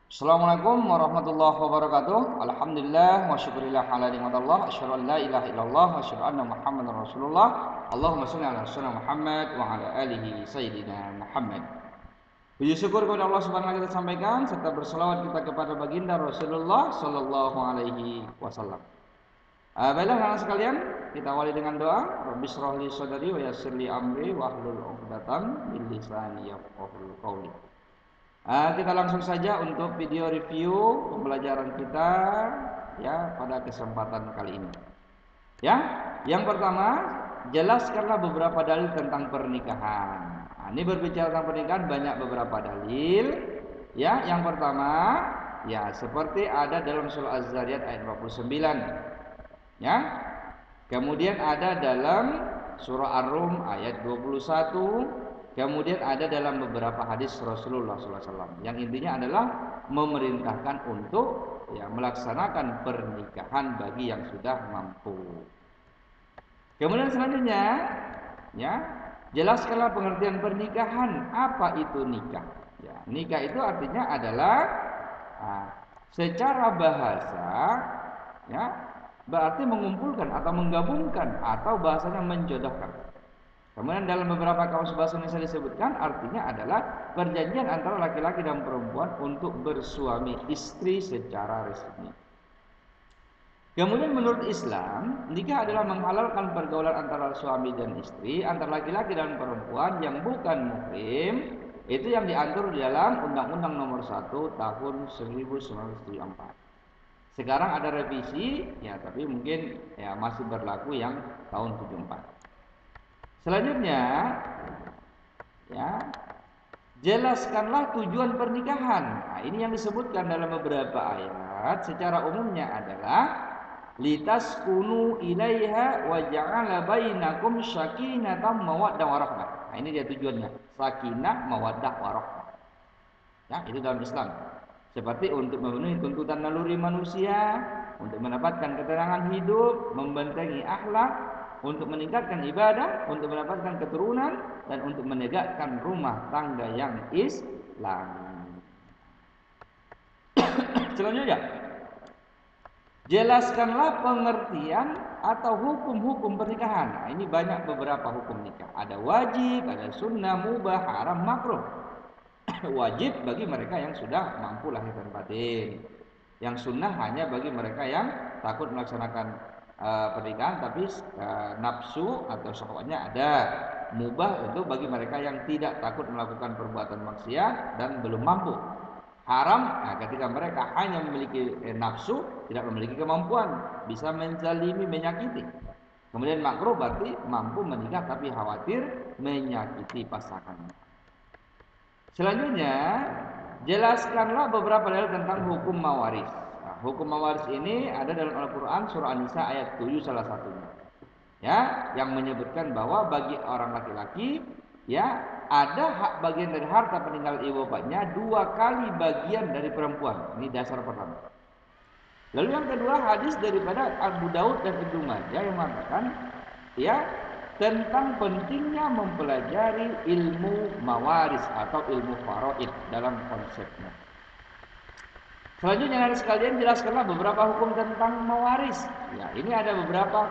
Assalamualaikum warahmatullahi wabarakatuh. Alhamdulillah wa syukurillah ala nikmatillah. Asyhadu an la ilaha illallah wa asyhadu anna Muhammadar Rasulullah. Allahumma shalli ala sayyidina Muhammad wa ala alihi sayyidina Muhammad. Puji syukur kepada Allah Subhanahu wa taala kita sampaikan serta berselawat kita kepada baginda Rasulullah sallallahu alaihi wasallam. Baiklah anak sekalian, kita awali dengan doa. Rabbi shrah li sadri wa yassir li amri wa hlul 'uqdatam min lisani yafqahu qawli. Kita langsung saja untuk video review pembelajaran kita ya pada kesempatan kali ini. Ya, yang pertama, jelaskanlah beberapa dalil tentang pernikahan. Ini berbicara tentang pernikahan banyak beberapa dalil. Ya, yang pertama, ya seperti ada dalam surah Az-Zariyat ayat 29. Ya. Kemudian ada dalam surah Ar-Rum ayat 21. Kemudian ada dalam beberapa hadis Rasulullah SAW yang intinya adalah memerintahkan untuk ya melaksanakan pernikahan bagi yang sudah mampu. Kemudian selanjutnya, ya jelaskanlah pengertian pernikahan. Apa itu nikah? Ya, nikah itu artinya adalah secara bahasa, ya berarti mengumpulkan atau menggabungkan atau bahasanya menjodohkan. Kemudian dalam beberapa kamus bahasa Indonesia disebutkan artinya adalah perjanjian antara laki-laki dan perempuan untuk bersuami istri secara resmi. Kemudian menurut Islam, nikah adalah menghalalkan pergaulan antara suami dan istri, antara laki-laki dan perempuan yang bukan muhrim. Itu yang diatur di dalam Undang-Undang Nomor 1 Tahun 1974. Sekarang ada revisi, ya tapi mungkin ya masih berlaku yang tahun 74. Selanjutnya, ya, jelaskanlah tujuan pernikahan. Nah, ini yang disebutkan dalam beberapa ayat. Secara umumnya adalah litaskunu ilaiha wa ja'ala bainakum sakinatan mawaddah warahmah. Nah, ini dia tujuannya. Sakinah, mawaddah, warahmah. Ya, itu dalam Islam. Seperti untuk memenuhi tuntutan naluri manusia, untuk mendapatkan ketenangan hidup, membentengi akhlak, untuk meningkatkan ibadah, untuk mendapatkan keturunan, dan untuk menegakkan rumah tangga yang Islam. Selanjutnya, jelaskanlah pengertian atau hukum-hukum pernikahan. Nah, ini banyak beberapa hukum nikah. Ada wajib, ada sunnah, mubah, haram, makruh. Wajib bagi mereka yang sudah mampu lahir dan batin. Yang sunnah hanya bagi mereka yang takut melaksanakan pernikahan tapi nafsu atau syahwatnya ada. Mubah untuk bagi mereka yang tidak takut melakukan perbuatan maksiat dan belum mampu. Haram ketika mereka hanya memiliki nafsu, tidak memiliki kemampuan, bisa menzalimi, menyakiti. Kemudian makruh berarti mampu menikah tapi khawatir menyakiti pasangannya. Selanjutnya, jelaskanlah beberapa dalil tentang hukum mawaris. Hukum mawaris ini ada dalam Al-Quran surah An-Nisa ayat 7 salah satunya. Ya, yang menyebutkan bahwa bagi orang laki-laki ya ada hak bagian dari harta peninggalan ibu bapaknya 2 kali bagian dari perempuan. Ini dasar pertama. Lalu yang kedua hadis daripada Abu Daud dan Ibnu Majah yang mengatakan ya tentang pentingnya mempelajari ilmu mawaris atau ilmu faraid dalam konsepnya. Selanjutnya anak sekalian jelaskanlah beberapa hukum tentang mawaris. Ya, ini ada beberapa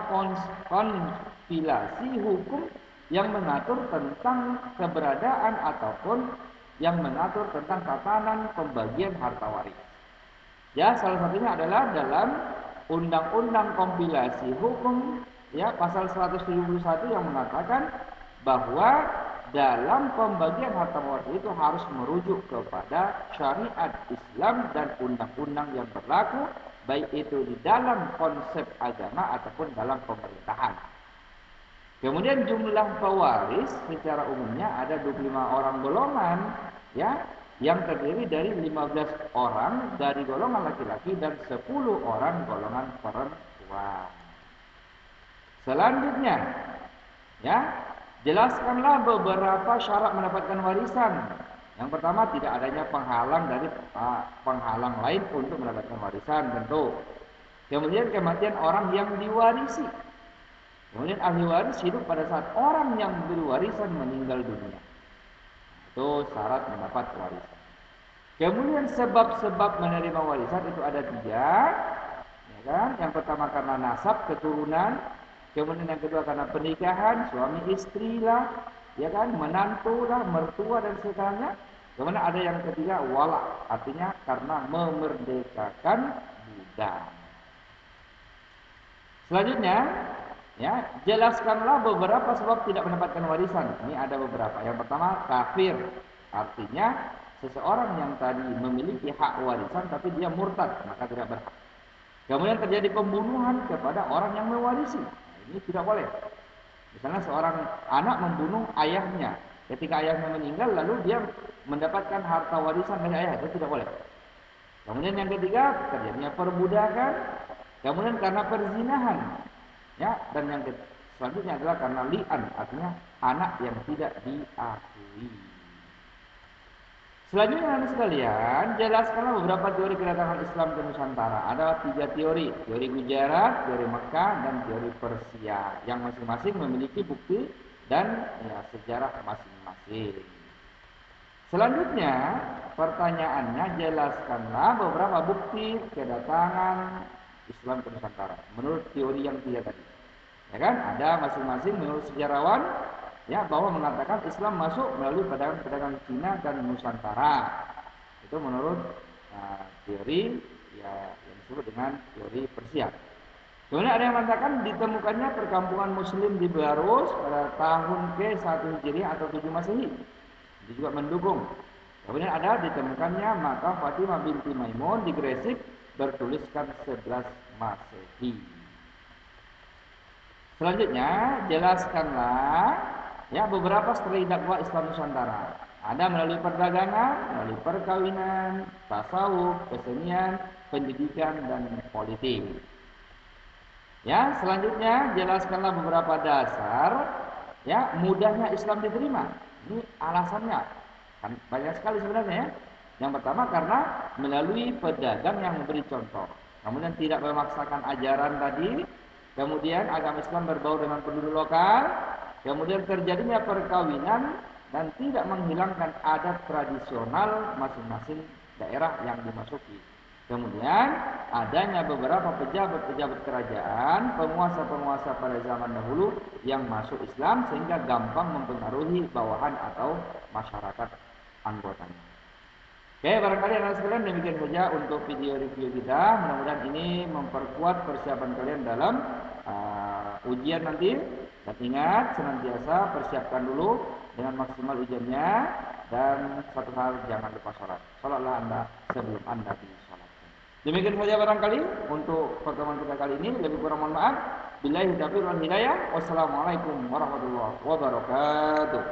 konspilasi hukum yang mengatur tentang keberadaan ataupun yang mengatur tentang tatanan pembagian harta waris. Ya, salah satunya adalah dalam Undang-Undang Kompilasi Hukum ya pasal 171 yang mengatakan bahwa dalam pembagian harta waris itu harus merujuk kepada syariat Islam dan undang-undang yang berlaku, baik itu di dalam konsep agama ataupun dalam pemerintahan. Kemudian jumlah pewaris secara umumnya ada 25 orang golongan, ya, yang terdiri dari 15 orang dari golongan laki-laki dan 10 orang golongan perempuan. Selanjutnya, ya. Jelaskanlah beberapa syarat mendapatkan warisan. Yang pertama, tidak adanya penghalang lain untuk mendapatkan warisan tentu. Kemudian kematian orang yang diwarisi. Kemudian ahli waris hidup pada saat orang yang memberi warisan meninggal dunia. Itu syarat mendapat warisan. Kemudian sebab-sebab menerima warisan itu ada 3, ya kan? Yang pertama karena nasab, keturunan. Kemudian yang kedua karena pernikahan, suami istri lah, ya kan? Menantu lah, mertua dan segalanya. Kemudian ada yang ketiga wala, artinya karena memerdekakan budak. Selanjutnya, ya, jelaskanlah beberapa sebab tidak mendapatkan warisan. Ini ada beberapa. Yang pertama, kafir. Artinya seseorang yang tadi memiliki hak warisan tapi dia murtad, maka tidak berhak. Kemudian terjadi pembunuhan kepada orang yang mewarisi. Ini tidak boleh. Misalnya seorang anak membunuh ayahnya. Ketika ayahnya meninggal lalu dia mendapatkan harta warisan dari ayah, itu tidak boleh. Kemudian yang ketiga, terjadinya perbudakan. Kemudian karena perzinahan. Ya, dan yang selanjutnya adalah karena li'an, artinya anak yang tidak diakui. Selanjutnya anak sekalian, jelaskanlah beberapa teori kedatangan Islam ke Nusantara. Ada 3 teori, teori Gujarat, teori Mekah, dan teori Persia, yang masing-masing memiliki bukti dan ya, sejarah masing-masing. Selanjutnya, pertanyaannya jelaskanlah beberapa bukti kedatangan Islam ke Nusantara menurut teori yang 3 tadi. Ya kan? Ada masing-masing menurut sejarawan ya bahwa mengatakan Islam masuk melalui pedagang-pedagang Cina dan Nusantara. Itu menurut teori ya yang disebut dengan teori Persia. Kemudian ada yang mengatakan ditemukannya perkampungan Muslim di Belarus pada tahun ke-1 Hijriah atau 7 Masehi. Dia juga mendukung. Kemudian ada ditemukannya makam Fatimah binti Maimun di Gresik bertuliskan 11 Masehi. Selanjutnya, jelaskanlah ya beberapa strategi dakwah Islam Nusantara. Ada melalui perdagangan, melalui perkawinan, tasawuf, kesenian, pendidikan dan politik. Ya, selanjutnya jelaskanlah beberapa dasar ya mudahnya Islam diterima. Ini alasannya. Kan banyak sekali sebenarnya ya. Yang pertama karena melalui pedagang yang memberi contoh. Kemudian tidak memaksakan ajaran tadi. Kemudian agama Islam berbaur dengan penduduk lokal. Kemudian terjadinya perkawinan dan tidak menghilangkan adat tradisional masing-masing daerah yang dimasuki. Kemudian adanya beberapa pejabat-pejabat kerajaan, penguasa-penguasa pada zaman dahulu yang masuk Islam sehingga gampang mempengaruhi bawahan atau masyarakat anggotanya. Oke, barangkali anak sekalian demikian saja untuk video review kita. Mudah-mudahan ini memperkuat persiapan kalian dalam ujian nanti. Dan ingat, senantiasa persiapkan dulu dengan maksimal ujiannya. Dan satu hal, jangan lupa sholat. Sholatlah Anda sebelum Anda disolatkan. Demikian saja barangkali untuk pertemuan kita kali ini. Lebih kurang mohon maaf. Billahi taufiq wal hidayah. Wassalamualaikum warahmatullahi wabarakatuh.